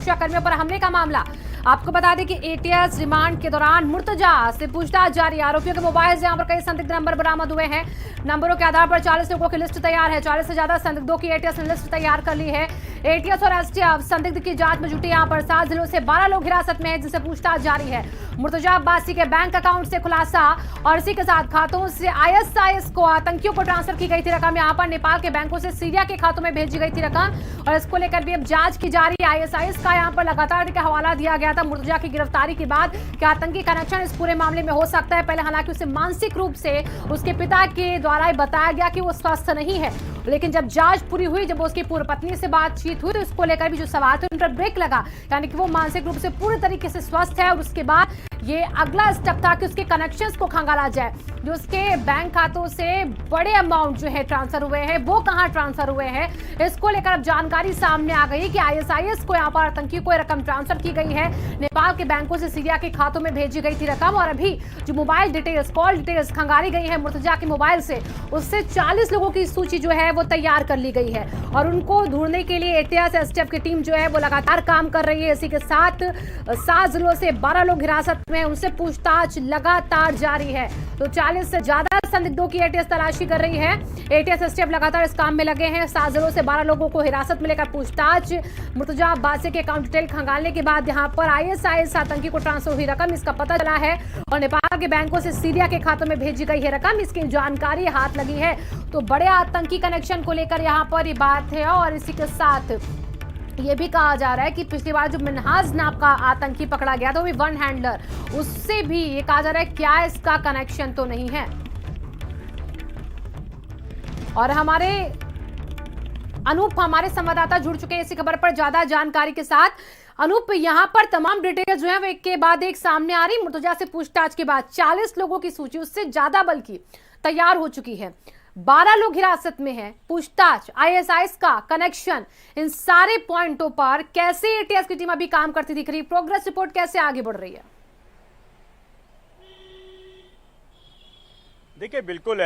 सुरक्षाकर्मियों पर हमले का मामला। आपको बता दें कि एटीएस रिमांड के दौरान मुर्तजा से पूछताछ जारी। आरोपियों के मोबाइल से यहां पर कई संदिग्ध नंबर बरामद हुए हैं। नंबरों के आधार पर 40 लोगों की लिस्ट तैयार है। 40 से ज्यादा संदिग्धों की एटीएस ने लिस्ट तैयार कर ली है। एटीएस और एसटीएफ संदिग्ध की जांच में जुटी। यहां पर 7 जिलों से 12 लोग हिरासत में हैं, जिनसे पूछताछ जारी है। मुर्तजा अब्बासी के बैंक अकाउंट से खुलासा और इसी के साथ खातों से आईएसआईएस को आतंकियों को ट्रांसफर की गई थी रकम। यहां पर नेपाल के बैंकों से सीरिया के खातों में भेजी गई थी रकम और इसको लेकर भी अब जांच की जा रही है। आईएसआईएस का यहां पर लगातार हवाला दिया गया था मुर्तजा की गिरफ्तारी के बाद कि आतंकी कनेक्शन इस पूरे मामले में हो सकता है। पहले हालांकि उसे मानसिक रूप से उसके पिता के द्वारा बताया गया कि वो स्वस्थ नहीं है, लेकिन जब जांच पूरी हुई, जब उसकी पूर्व पत्नी से बातचीत हुई, तो इसको लेकर भी जो सवाल थे उन पर ब्रेक लगा, यानी कि वो मानसिक रूप से पूरी तरीके से स्वस्थ है। और उसके बाद ये अगला स्टेप था कि उसके कनेक्शंस को खंगाला जाए। जो उसके बैंक खातों से बड़े अमाउंट जो है ट्रांसफर हुए हैं, वो कहां ट्रांसफर हुए हैं, इसको लेकर अब जानकारी सामने आ गई कि आईएसआईएस को यहां पर आतंकी को रकम ट्रांसफर की गई है। नेपाल के बैंकों से सीरिया के खातों में भेजी गई थी रकम और अभी जो मोबाइल डिटेल्स, कॉल डिटेल्स खंगाली गई है मुर्तजा के मोबाइल से, उससे 40 लोगों की सूची जो है वो तैयार कर ली गई है और उनको ढूंढने के लिए एटीएस एसटीएफ की टीम जो है वो लगातार काम कर रही है। इसी के साथ 7 जिलों से 12 लोग हिरासत में, उनसे पूछताछ लगातार जारी है। तो 40 से ज्यादा संदिग्धों की एटीएस तलाशी कर रही है। एटीएस एसटीएफ लगातार इस काम में लगे हैं। 7 जिलों से 12 लोगों को हिरासत में लेकर पूछताछ। मुर्तजा अब्बासी के अकाउंट डिटेल खंगालने के बाद यहां पर आईएसआईएस आतंकी को ट्रांसफर हुई रकम, इसका पता चला है और नेपाल के बैंकों से सीरिया के खातों में भेजी गई है रकम, इसकी जानकारी हाथ लगी है। तो बड़े आतंकी कनेक्शन को लेकर यहां पर ये बात है और इसी के साथ ये भी कहा जा रहा है कि पिछली बार जो मिन्हाज नाम का आतंकी पकड़ा गया था, वो भी वन हैंडलर, उससे भी ये कहा जा रहा है क्या इसका कनेक्शन तो नहीं है। और हमारे अनूप, हमारे संवाददाता जुड़ चुके हैं इसी खबर पर ज्यादा जानकारी के साथ। अनूप, यहां पर तमाम डिटेल्स जो है वो एक के बाद एक सामने आ रही। मुर्तजा से पूछताछ के बाद 40 लोगों की सूची, उससे ज्यादा बल्कि तैयार हो चुकी है। 12 लोग हिरासत में हैं। पूछताछ, आईएसआईएस का कनेक्शन, इन सारे पॉइंटों पर कैसे एटीएस की टीम अभी काम करती दिख रही, प्रोग्रेस रिपोर्ट कैसे आगे बढ़ रही है? देखिए, बिल्कुल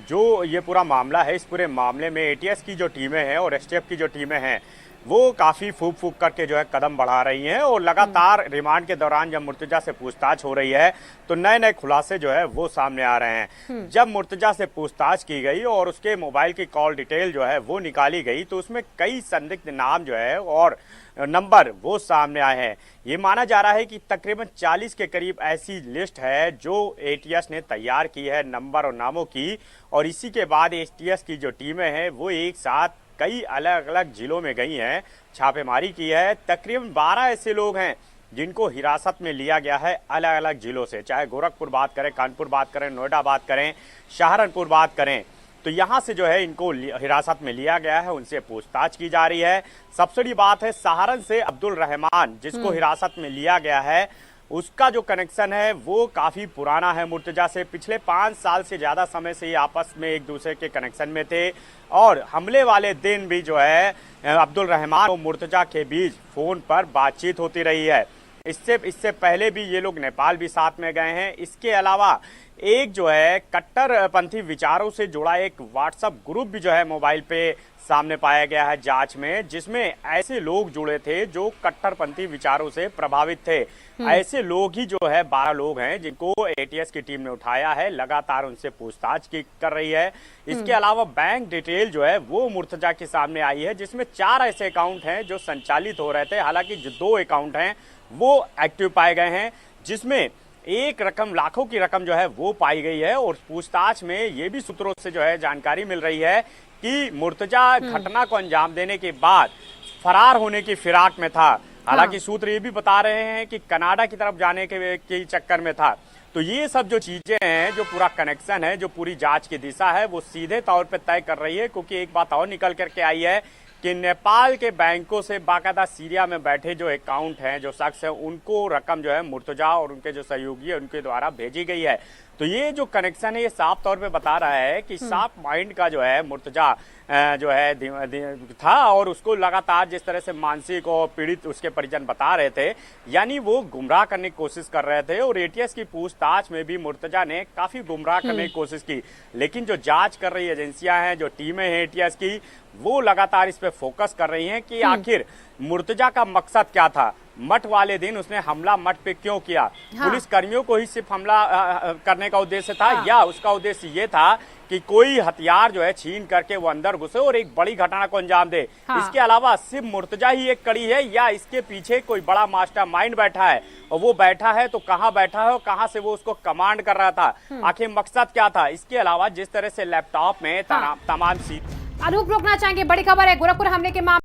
जो ये पूरा मामला है, इस पूरे मामले में एटीएस की जो टीमें हैं और एसटीएफ की जो टीमें हैं वो काफी फूक फूक करके जो है कदम बढ़ा रही हैं और लगातार रिमांड के दौरान जब मुर्तजा से पूछताछ हो रही है तो नए नए खुलासे जो है वो सामने आ रहे हैं। जब मुर्तजा से पूछताछ की गई और उसके मोबाइल की कॉल डिटेल जो है वो निकाली गई तो उसमें कई संदिग्ध नाम जो है और नंबर वो सामने आए हैं। ये माना जा रहा है कि तकरीबन 40 के करीब ऐसी लिस्ट है जो एटीएस ने तैयार की है नंबर और नामों की, और इसी के बाद एटीएस की जो टीमें हैं वो एक साथ कई अलग अलग जिलों में गई हैं, छापेमारी की है। तकरीबन 12 ऐसे लोग हैं जिनको हिरासत में लिया गया है अलग अलग जिलों से, चाहे गोरखपुर बात करें, कानपुर बात करें, नोएडा बात करें, सहारनपुर बात करें, तो यहां से जो है इनको हिरासत में लिया गया है, उनसे पूछताछ की जा रही है। सबसे बड़ी बात है सहारन से अब्दुल रहमान जिसको हिरासत में लिया गया है, उसका जो कनेक्शन है वो काफी पुराना है मुर्तजा से। पिछले 5 साल से ज्यादा समय से ये आपस में एक दूसरे के कनेक्शन में थे और हमले वाले दिन भी जो है अब्दुल रहमान और मुर्तजा के बीच फोन पर बातचीत होती रही है। इससे पहले भी ये लोग नेपाल भी साथ में गए हैं। इसके अलावा एक जो है कट्टरपंथी विचारों से जुड़ा एक व्हाट्सएप ग्रुप भी जो है मोबाइल पे सामने पाया गया है जांच में, जिसमें ऐसे लोग जुड़े थे जो कट्टरपंथी विचारों से प्रभावित थे। ऐसे लोग ही जो है 12 लोग हैं जिनको एटीएस की टीम ने उठाया है, लगातार उनसे पूछताछ कर रही है। इसके अलावा बैंक डिटेल जो है वो मुर्तजा के सामने आई है, जिसमें 4 ऐसे अकाउंट हैं जो संचालित हो रहे थे। हालांकि जो 2 अकाउंट हैं वो एक्टिव पाए गए हैं, जिसमें एक रकम, लाखों की रकम जो है वो पाई गई है। और पूछताछ में ये भी सूत्रों से जो है जानकारी मिल रही है कि मुर्तजा घटना को अंजाम देने के बाद फरार होने की फिराक में था। हालांकि सूत्र ये भी बता रहे हैं कि कनाडा की तरफ जाने के चक्कर में था। तो ये सब जो चीजें हैं, जो पूरा कनेक्शन है, जो पूरी जांच की दिशा है वो सीधे तौर पे तय कर रही है। क्योंकि एक बात और निकल करके आई है कि नेपाल के बैंकों से बाकायदा सीरिया में बैठे जो अकाउंट हैं, जो शख्स हैं, उनको रकम जो है मुर्तजा और उनके जो सहयोगी है उनके द्वारा भेजी गई है। तो ये जो कनेक्शन है ये साफ तौर पे बता रहा है कि साफ माइंड का जो है मुर्तजा जो है था, और उसको लगातार जिस तरह से मानसिक और पीड़ित उसके परिजन बता रहे थे, यानी वो गुमराह करने की कोशिश कर रहे थे। और एटीएस की पूछताछ में भी मुर्तजा ने काफी गुमराह करने की कोशिश की, लेकिन जो जांच कर रही एजेंसियां हैं, जो टीमें हैं एटीएस की, वो लगातार इस पे फोकस कर रही हैं कि आखिर मुर्तजा का मकसद क्या था। मठ वाले दिन उसने हमला मठ पे क्यों किया? पुलिस कर्मियों को ही सिर्फ हमला करने का उद्देश्य था, या उसका उद्देश्य ये था कि कोई हथियार जो है छीन करके वो अंदर घुसे और एक बड़ी घटना को अंजाम दे? इसके अलावा सिर्फ मुर्तजा ही एक कड़ी है, या इसके पीछे कोई बड़ा मास्टरमाइंड बैठा है? और वो बैठा है तो कहाँ बैठा है और कहाँ से वो उसको कमांड कर रहा था? आखिर मकसद क्या था? इसके अलावा जिस तरह से लैपटॉप में तमाम अनूप, रोकना चाहेंगे, बड़ी खबर है गोरखपुर हमले के मामले